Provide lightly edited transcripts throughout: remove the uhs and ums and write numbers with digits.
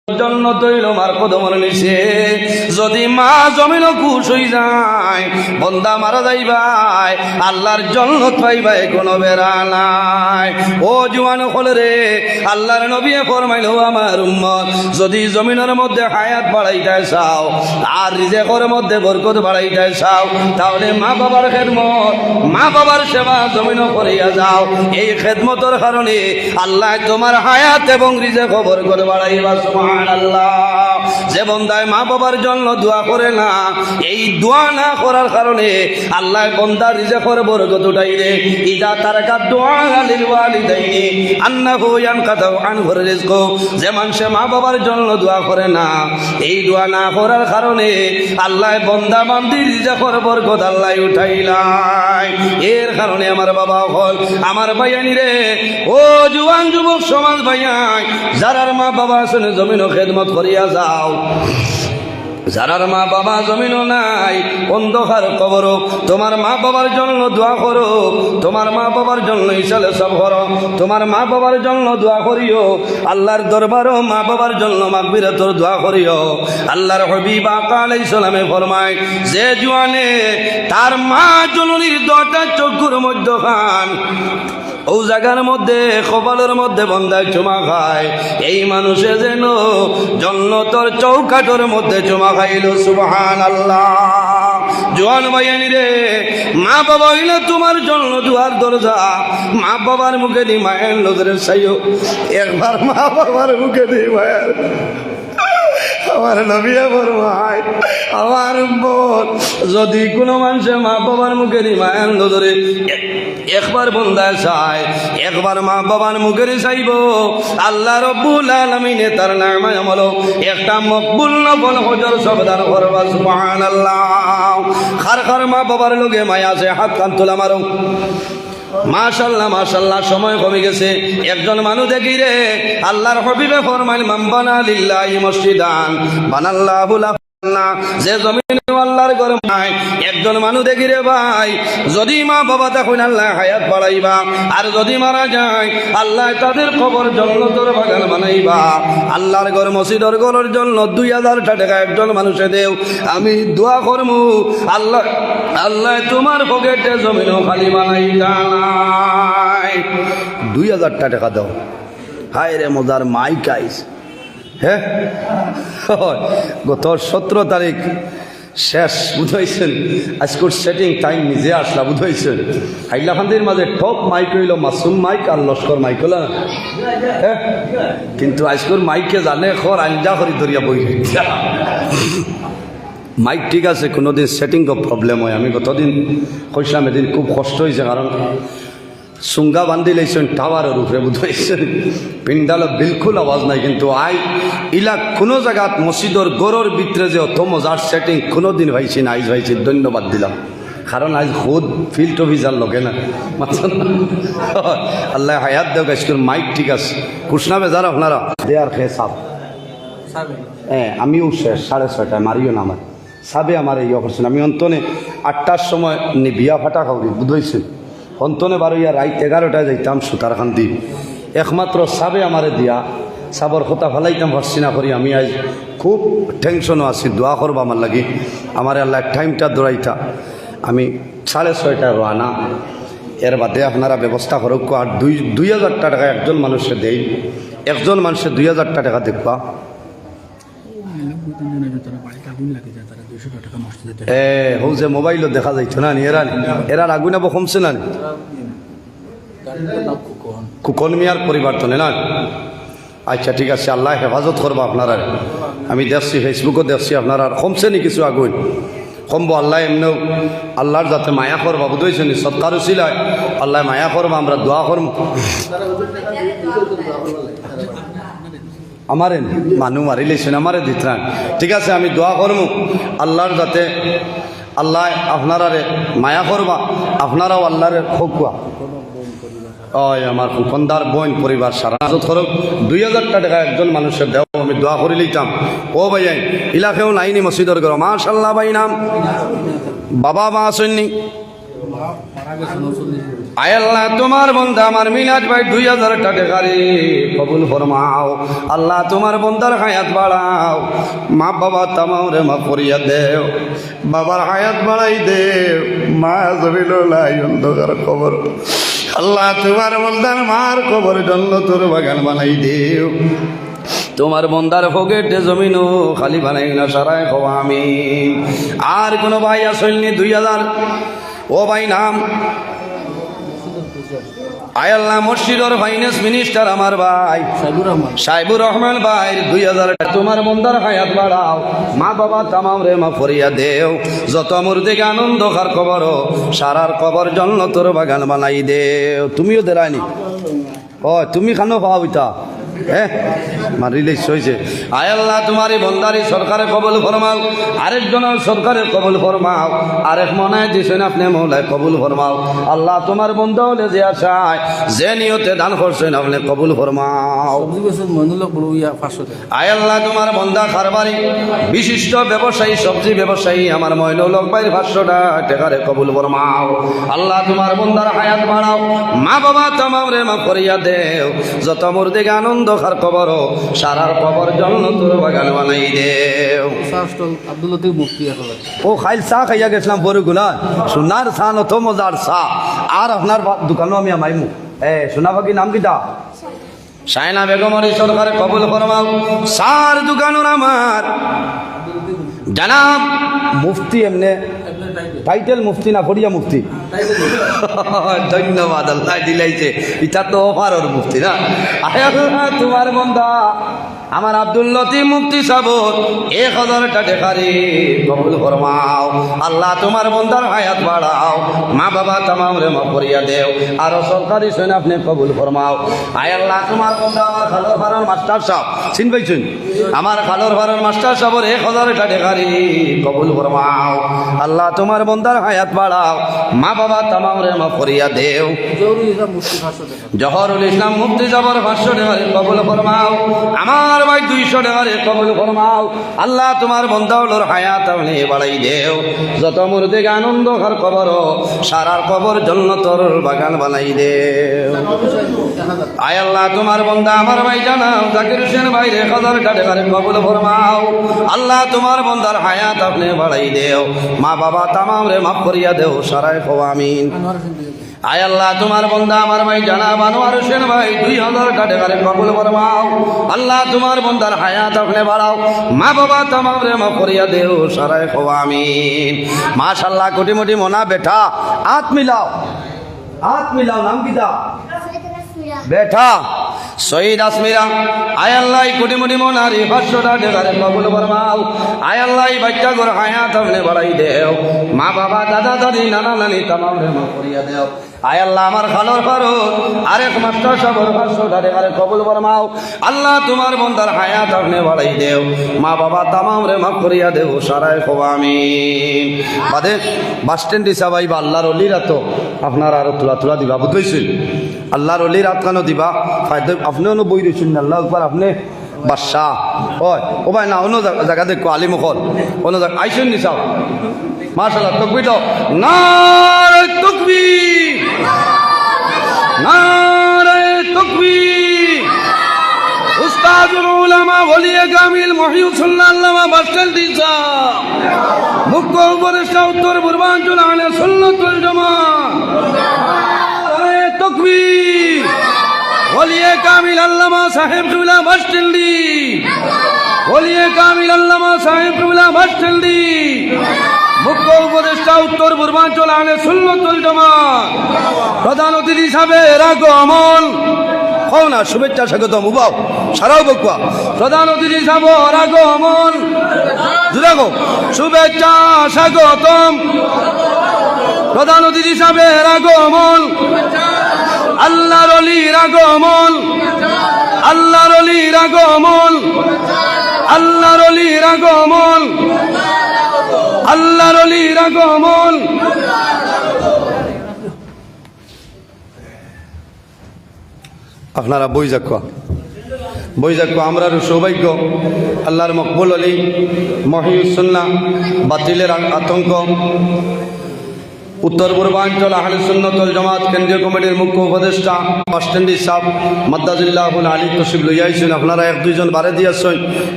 জন্য তৈল মার কদমের নিচে যদি মা জমিন খুশ হয়ে যায় বন্দা মারা যাইবাই আল্লাহর জন্নত পাইবাই কোনো বেড়া নাই। ও জুয়ান হল রে, আল্লাহর নবী ফরমাইল আমার উম্মত যদি জমিনের মধ্যে হায়াত বাড়াইতে চাও আর রিজেকের মধ্যে বরকত বাড়াইতে চাও তাহলে মা বাবার খেদমত মা বাবার সেবা জমিন করিয়া যাও। এই খেদমতের কারণে আল্লাহ তোমার হায়াত এবং রিজেক বরকত বাড়াইবা। সুবহানাল্লাহ। যে বন্দায় মা বাবার জন্য দোয়া করে না, এই দোয়া না করার কারণে আল্লাহ বন্দার রিজেকের বরকত উঠাই দে। ইদা তারাকা দুআ লিল ওয়ালিদাইনি আন্নাহু ইয়ানকাতু আনহুর রিজকু। যে মানুষে মা বাবার জন্য দোয়া করে না, এই দোয়া না করার কারণে আল্লাহ বন্দা বান্দির রিজেকের বরকত আল্লাহ উঠাইলাই। এর কারণে আমার বাবা হল আমার ভাইয়ানি রে, ও জুয়ান যুবক সমাজ ভাইয়াই, যারার মা বাবা আছেন জমিনও খেদমত করিয়া যাও। যারার মা বাবা জমিনও নাই অন্ধকার কবর, তোমার মা বাবার জন্য দোয়া করো, তোমার মা বাবার জন্য ইসালে সব করো, তোমার মা বাবার জন্য দোয়া করিও। আল্লাহর দরবারও মা বাবার জন্য মাগফিরাতের দোয়া করিও। আল্লাহর হাবিব আকা আলাইহিস সালামে ফরমায় যে জুয়ানে তার মা জননীর দোয়াটা চক্ষুর মধ্যখান ও জায়গার মধ্যে কপালের মধ্যে বন্দায় চুমা খায়, এই মানুষে যেন জন্নতর চৌকাঠের মধ্যে চুমা খাইল। সুবহানাল্লাহ। জোয়ান ভাইয়ানি রে, মা বাবা হইলে তোমার জন্য দুয়ার দরজা। মা বাবার মুখে দি মায়ের নজরে চাইও, একবার মা বাবার মুখে দি মায়ের। আমার নবী ফরমায় আমার উম্মত যদি কোনো মানুষের মা বাবার মুখে দি মায়ের নজরে একবার বন্দায় চায়, একবার মা বাবার মুখের চাইব, আল্লাহ রব্বুল আলামিনে তার নামে আমল একটা মকবুল নফল হজর সবদান করবা। সুবহানাল্লাহ। খার খার মা বাবার লগে মায়া আছে, হাত কান তোলা মারো। মাশাআল্লাহ মাশাআল্লাহ। সময় কমে গেছে, একজন মানুষ দেখি রে, আল্লাহর হাবিবে ফরমাইল মান বানা লিল্লাহি মসজিদান বানাল্লাহু লাহু। যে জমিন আল্লাহর ঘর নাই, একজন মানুষ দেখি রে ভাই, যদি মা বাবা তখন আল্লাহ হায়াত বাড়াইবা, আর যদি মারা যায় আল্লাহ তাদের কবর জান্নাতের বাগান বানাইবা। আল্লাহর ঘর মসজিদের ঘরের জন্য 2000 টাকা একজন মানুষে দেও, আমি দোয়া করমু আল্লাহ আল্লাহ তোমার পকেটে জমিনও খালি বানাইতা নাই। 2000 টাকা দাও। হায় রে মজার মাইক আইস। হ্যাঁ, গত 17 তারিখ শেষ বুঝাইছেন। আজকের সেটিং টাইম নিজে আসলা বুঝাইছেন। হাইলাকান্দির মাঝে টপ মাইক হইল মাসুম মাইক আর লস্কর মাইক হল। হ্যাঁ, কিন্তু আজকের মাইকে জানে খর আঞ্জা করি ধরিয়া বই মাইক ঠিক আছে, কোনোদিন সেটিং প্রবলেম হয়। আমি গতদিন কইসলাম এদিন খুব কষ্ট হয়েছে, কারণ সুঙ্গা বান্ধি লাইছেন টাওয়ারের উপরে বুঝাইছেন, পিন্ডালত বিলকুল আওয়াজ নাই। কিন্তু আই ইলা কোনো জায়গাত মসজিদর গড়ের ভিতরে যে অত মজার সেটিং কোনোদিন ভাইছি না, আইজ ভাইছি ধন্যবাদ দিলাম। কারণ আজ খুদ ফিল্ড অফিসার লগে না মাত্র আল্লাহ হায়াত দেও। আজকের মাইক ঠিক আছে, কুসনা বেজার আপনারা দেয়ার খেয়ে সাপ। হ্যাঁ, আমিও শেষ 6:30 মারিও না আমার সাবে আমার এই অপারেশন। আমি অন্তনে 8টার সময় বিয়া ফাটা খাওয়ারি বুঝাইছি, অন্তনে বারো ইয়া রাত 11টায় যাইতাম সুতারকান্দি। একমাত্র সাবে আমারে দিয়া সাবর কথা ফেলাইতাম পারছি না করি। আমি আজ খুব টেনশনও আছি, দোয়া করবো আমার লাগি। আমার আল্লাহ টাইমটা দৌড়াইতা। আমি 6:30 রানা, এর বাদে আপনারা ব্যবস্থা করুক। আর 2000 টাকা একজন মানুষে দেই, একজন মানুষের 2000 টাকা দেখবা। হো যে মোবাইলও দেখা যাইতো না, এরার আগুন আবো কমছে না, কুকন মিয়ার পরিবর্তনে না। আচ্ছা ঠিক আছে, আল্লাহ হেফাজত করবো আপনারা। আমি দেখছি ফেসবুকও দেখছি আপনারা কমছে নি কিছু আগুন, কমবো। আল্লাহ এমনিও আল্লাহর যাতে মায়া করবা বুঝেছে নি, সৎকার ছিলায় আল্লাহ মায়া করবো, আমরা দোয়া করবো। আমারে মানুষ মারি লেছেন, আমারে দিতরান। ঠিক আছে, আমি দোয়া করবো আল্লাহর যাতে আল্লাহ আপনারারে মায়া করবা, আপনারাও আল্লাহরে খোকুয়া। ওই আমার ফুকনদার বোন পরিবার সারা করুক। 2000 টাকা একজন মানুষের দেও, আমি দোয়া করে লিতাম। ও ভাই ইলাকেও নাইনি মসজিদের ঘর। মাশাআল্লাহ ভাই নাম বাবা মা আসেননি আয় আল্লাহ তোমার বন্ধা আমার মিনাজ ভাই 2000 টাকা রে কবুল ফরমাও। আল্লাহ তোমার বন্দার হায়াত বাড়াও, মা বাবা তামাও রে মা করিয়া দেও, বাবার হায়াত বাড়াই দেও, মা জমিলাই অন্ধকার কবর। আল্লাহ তোমার বন্দার মার কবর জন্য তোর বাগান বানাই দেও, তোমার বন্দার পকেটে জমিনও খালি বানাই না সারায় খোয়া আমি। আর কোনো ভাই আসলনি 2000 ও ভাই নাম আয়াল্লাহ মসজিদর ফাইন্যান্স মিনিস্টার আমার ভাই সাইবুর রহমান ভাই 2000 টাকা তোমার বন্দার হায়াত বাড়াও, মা বাবা তামাম রে মা ফরিয়া দেও, যত মোর দিকে আনন্দ খার কবর সারার কবর জন্য তোর বাগান বানাই দেও। তুমিও দেরানি ও তুমি খানো পাওয়া হ্যাঁ রিলিজ হয়েছে। আয় আল্লাহ তোমারই বন্দারি সরকারে কবুল ফরমাও, আরেকজনের সরকারে কবুল ফরমাও, আরেক মনায় দিছেন আপনি মৌলায় কবুল ফরমাও। আল্লাহ তোমার বন্ধা হলে যে আশায় যে নিয়তে দান করছেন আপনি কবুল ফরমাও। আয় আল্লাহ তোমার বন্ধা খারবারি বিশিষ্ট ব্যবসায়ী সবজি ব্যবসায়ী আমার ময়নুলক ভাইয়ের 500 টাকারে কবুল ফরমাও। আল্লাহ তোমার বন্দার হায়াত বাড়াও, মা বাবা তামাম রে মা করিয়া দেও, যত মোর দিকে আনন্দ খার কবর সারার কবর জন্য তোর বাগান বানাই দেও। আব্দুল লতিফ মুফতি ও খাইল চা খাইয়া গেছিলাম বড়গুলা, সোনার চা নত মজার চা। আর আপনার দোকানও আমি আমাইমু সোনা বাকি নাম কিটা সাইনা বেগমর সরকারে কবুল ফরমাও। সার দোকানোর আমার জানাব মুফতি এমনে টাইটেল মুফতি না ফরিয়া মুফতি ধন্যবাদ আল্লাহ দিলাইছে, এটা তো অফারর মুফতি না। তোমার বন্ধা আমার আব্দুল লতিফ মুফতি সাবর 1000 টাকা রে কবুল ফরমাও। আল্লাহ তোমার বন্দার হায়াত বাড়াও, মা বাবা তামাম রে মা করিয়া দেও, আরো সরকারি সৈন আপনি কবুল ফরমাও। আয় আল্লাহ তোমার বন্ধা আমার খালোর ভাড়ার মাস্টার সাহেব চিন পাইছেন, আমার খালোর ভাড়ার মাস্টার সাহেবের 1000 টাকা রে কবুল ফরমাও। আল্লাহ তোমার বন্দার হায়াত বাড়াও, মা বাবা তামাম রে মা করিয়া দেও। জহরুল ইসলাম মুফতি সাবর 500 টাকা রে কবুল ফরমাও। আমার ভাই 200 টাকা রে কবুল ফরমাও। আল্লাহ তোমার বন্দাউলর হায়াত আপনি বাড়াই দেও, যত মোর দিকে আনন্দ ঘর কবর সারার কবর জন্নতর বাগান বানাই দেও। আয় আল্লাহ তোমার বন্দা আমার ভাই জানাও জাকির হোসেন ভাই 1000 টাকা রে কবুল ফরমাও। আল্লাহ তোমার বন্দার হায়াত আপনি বাড়াই দেও, মা বাবা তামাম রে মাফ করিয়া দেও সারায় খো আমিন। আয় আল্লাহ তোমার বন্দা আমার ভাই জানাব আনোয়ার হোসেন ভাই 2000 টাকা রে কবুল ফরমাও। আল্লাহ তোমার বন্দার হায়াত আপনি বাড়াও, মা বাবা তামাম রে মাফ করিয়া দেও সারায় খো আমিন। মাশাআল্লাহ কোটি মোটি মোনা বেটা হাত মিলাও, হাত মিলাও, নাম কি দা বেটা শহীদ আসমিরা। আয় আল্লাহ কোটি মোটি মোনারি 500 টাকা রে কবুল ফরমাও। আয় আল্লাহ বাচ্চা ঘর হায়াত আপনি বাড়াই দেও, মা বাবা দাদা দাদি নানা নানি তামাম রে মাফ করিয়া দেও। আয় আল্লাহ আমার খালোর ফারুক আরেক মাস্টার সাহেবের 500 টাকা রে কবুল ফরমাও। আল্লাহ তোমার বন্দার হায়াত আপনি বাড়াই দেও, মা বাবা তামাম রে মাফ করিয়া দেও সারায় খো আমিন। বাদে বাস স্ট্যান্ড হিসাবাই বা আল্লাহর অলিরা তো আপনার আরো তোলা তোলা দিবা বুঝতেছেন, আল্লাহর অলির হাত কানো দিবা ফায়দা আপনিও বই দিয়েছেন আল্লাহ একবার আপনি বাদশাহ হয় ও ভাই না অন্য জায়গা দেখো আলিমুখল অন্য জায়গা আইসেন নি চাও মাশাআল্লাহ তকবীর দাও, নারে তাকবীর, নারে তাকবীর। উস্তাদুল উলামা ওলিয়ে কামিল মহিউসুল্লাহ আল্লামা বাসল দিসা মুখ্য উপদেষ্টা উত্তর পূর্বাঞ্চল আহলে সুন্নাত ওয়াল জামাত। নারে তাকবীর। ওলিয়ে কামিল আল্লামা সাহেব কিবলা বাসটেলদি, ওলিয়ে কামিল আল্লামা সাহেব কিবলা বাসটেলদি মুখ্য উপদেষ্টা উত্তর পূর্বাঞ্চল আহলে সুন্নাত ওয়াল জামাত। প্রধান অতিথি হিসাবে আগমন হও না শুভেচ্ছা স্বাগতম উবাও সারাও বকুয়া। প্রধান অতিথি হিসাবে আগমন জুড়াগো শুভেচ্ছা স্বাগতম। প্রধান অতিথি হিসাবে আগমন আল্লাহর ওলির আগমন, আল্লাহর ওলির আগমন, আল্লাহর ওলির আগমন, আল্লাহর ওলির আগমন। আপনারা বই যাক আমরা সৌভাগ্য আল্লাহর মকবুল অলি মহিউসুন্নাহ বাতিলের আতঙ্ক উত্তর পূর্বাঞ্চল আহলে সুন্নাত ওয়াল জামাত কেন্দ্রীয় কমিটির মুখ্য উপদেষ্টা বাসস্ট্যান্ডি সাহেব মাদ্দাজিল্লাহুল আলী তশরিফ লইয়া আইছেন। আপনারা এক দুইজন বারে দিয়াছেন,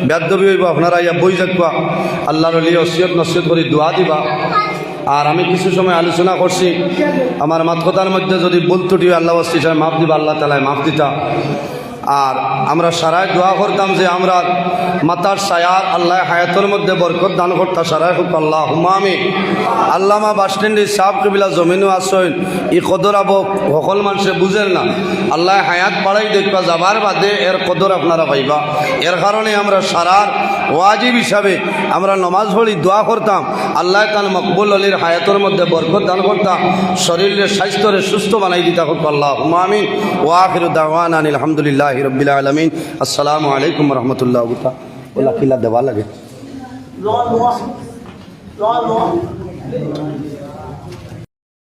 বেদবি হইব, আপনারা ইয়া বই যাকবা, আল্লাহর ওলি ওসিয়ত নসিহত করে দোয়া দিবা। আর আমি কিছু সময় আলোচনা করছি, আমার মাত কথার মধ্যে যদি ভুল ত্রুটি হয় আল্লাহ ওয়াস্তি সাহেব মাফ দিবা, আল্লাহ তাআলা মাফ দিতা। আর আমরা সারাই দোয়া করতাম যে আমরা মাতার সায়ার আল্লাহ হায়াতের মধ্যে বরকত দান করতা, সারাই হোক আল্লাহ আমিন। আল্লামা বাসস্ট্যান্ডে সাহেব কবিলা জমিনও আসেন, ই কদর আবক সকল মানুষে বুঝেন না, আল্লাহ হায়াত বাড়াই দেখবা, যাবার বাদে এর কদর আপনারা পাইবা। এর কারণে আমরা সারার ওয়াজিব হিসাবে আমরা নমাজ পড়ি দোয়া করতাম, আল্লাহ তাআলা মকবুল আলীর হায়াতের মধ্যে বরকত দান করতাম, শরীরের স্বাস্থ্যরে সুস্থ বানাই দিতা হোক আল্লাহ আমিন। ওয়া আখিরু দাওয়ানা আলহামদুলিল্লাহি রাব্বিল আলামিন। আসসালামু আলাইকুম ওয়া রাহমাতুল্লাহি ওয়া বারাকাতুহু। ওলা কিলা দেওয়া লাগে।